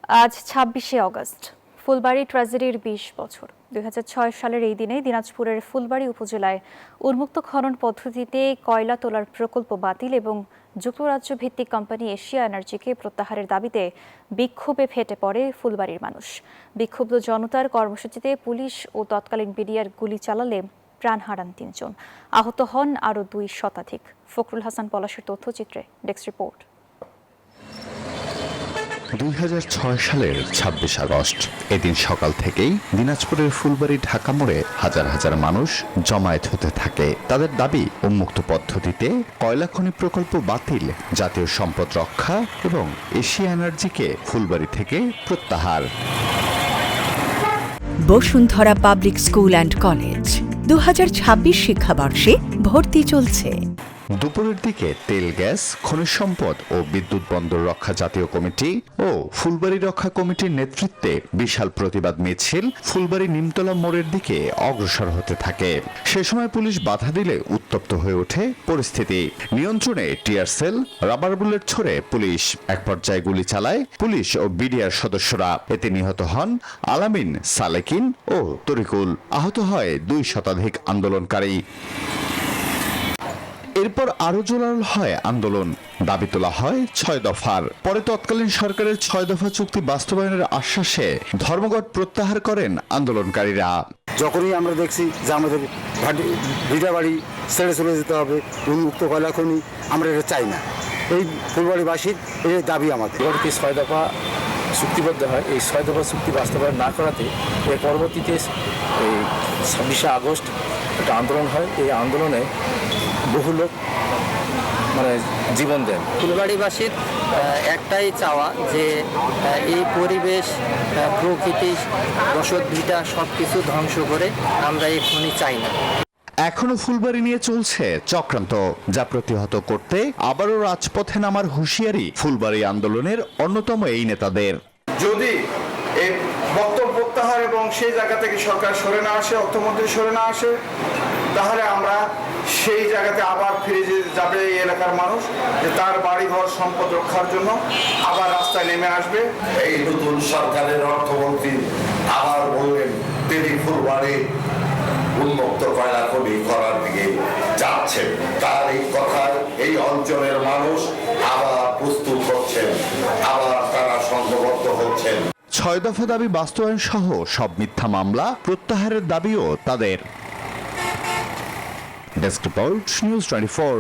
আজ ২৬শে অগস্ট, ফুলবাড়ী ট্র্যাজেডির ২০ বছর। ২০০৬ সালের এই দিনে দিনাজপুরের ফুলবাড়ী উপজেলায় উন্মুক্ত খনন পদ্ধতিতে কয়লা তোলার প্রকল্প বাতিল এবং যুক্তরাজ্য ভিত্তিক কোম্পানি এশিয়া এনার্জিকে প্রত্যাহারের দাবিতে বিক্ষোভে ফেটে পড়ে ফুলবাড়ীর মানুষ। বিক্ষুব্ধ জনতার কর্মসূচিতে পুলিশ ও তৎকালীন বিডিআর গুলি চালালে প্রাণ হারান ৩ জন, আহত হন আরও ২ শতাধিক। ফখরুল হাসান পলাশের তথ্যচিত্রে ডেস্ক রিপোর্ট। ২০০৬ সালের ২৬ আগস্ট এদিন সকাল থেকেই দিনাজপুরের ফুলবাড়ী ঢাকা মোড়ে হাজার হাজার মানুষ জমায়েত হতে থাকে। তাদের দাবি উন্মুক্ত পদ্ধতিতে কয়লা খনি প্রকল্প বাতিল, জাতীয় সম্পদ রক্ষা এবং এশিয়া এনার্জিকে ফুলবাড়ী থেকে প্রত্যাহার। Bashundhara public school and college ২০২৬ শিক্ষাবর্ষে ভর্তি চলছে। দুপুরের দিকে তেল, গ্যাস, খনিজ সম্পদ ও বিদ্যুৎ বন্দর রক্ষা জাতীয় কমিটি ও ফুলবাড়ী রক্ষা কমিটির নেতৃত্বে বিশাল প্রতিবাদ মিছিল ফুলবাড়ী নিমতলা মোড়ের দিকে অগ্রসর হতে থাকে। সে সময় পুলিশ বাধা দিলে উত্তপ্ত হয়ে ওঠে পরিস্থিতি। নিয়ন্ত্রণে টিয়ার সেল, রাবার বুলেট ছড়ে পুলিশ। এক পর্যায়ে গুলি চালায় পুলিশ ও বিডিআর সদস্যরা। এতে নিহত হন আলামিন, সালেকিন ও তরিকুল। আহত হয় ২ শতাধিক আন্দোলনকারী। এরপর আরো জোরালো হয় আন্দোলন। দাবি তোলা হয় ৬ দফার। পরে তৎকালীন সরকারের ৬ দফা চুক্তি বাস্তবায়নের আশ্বাসে ধর্মঘট প্রত্যাহার করেন আন্দোলনকারীরা। যখনই আমরা দেখছি যে আমাদের ভিটা বাড়ি ছেড়ে চলে যেতে হবে, উন্মুক্ত কয়লা খনি, আমরা এটা চাই না। এই ফুলবাড়িবাসীর এই দাবি আমাদের। ৬ দফা চুক্তিবদ্ধ হয়, এই ৬ দফা চুক্তি বাস্তবায়ন না করাতে এর পরবর্তীতে এই ২৬শে আগস্ট একটা আন্দোলন হয়। এই আন্দোলনে বহু লোক জীবন দেন। ফুলবাড়িবাসীর একটাই চাওয়া যে এই পরিবেশ, প্রকৃতি, বসতভিটা সব কিছু ধ্বংস করে আমরা এই খনি চাই না। এখনো ফুলবাড়ী নিয়ে চলছে চক্রান্ত, যা প্রতিহত করতে আবারও রাজপথে নামার হুঁশিয়ারি ফুলবাড়ী আন্দোলনের অন্যতম এই নেতাদের। যদি এই বক্তব্য প্রত্যাহার এবং সেই জায়গা থেকে সরকার সরে না আসে, অর্থমন্ত্রী সরে না আসে, তাহলে আমরা সেই জায়গাতে আবার ফিরে যাবে এই এলাকার মানুষ, যে তার বাড়িঘর সম্পদ রক্ষার জন্য আবার রাস্তায় নেমে আসবে। এই নতুন সরকারের অর্থমন্ত্রী আবার বললেন তিনি ফুলবাড়ী উন্মুক্ত কয়লা খনি করার দিকে যাচ্ছেন। তার এই কথার এই অঞ্চলের মানুষ আবার প্রস্তুত হচ্ছেন, আবার তারা সংঘবদ্ধ হচ্ছেন। ৬ দফা দাবি বাস্তবায়ন সহ সব মিথ্যা মামলা প্রত্যাহারের দাবিও তাদের। Desk report, news 24।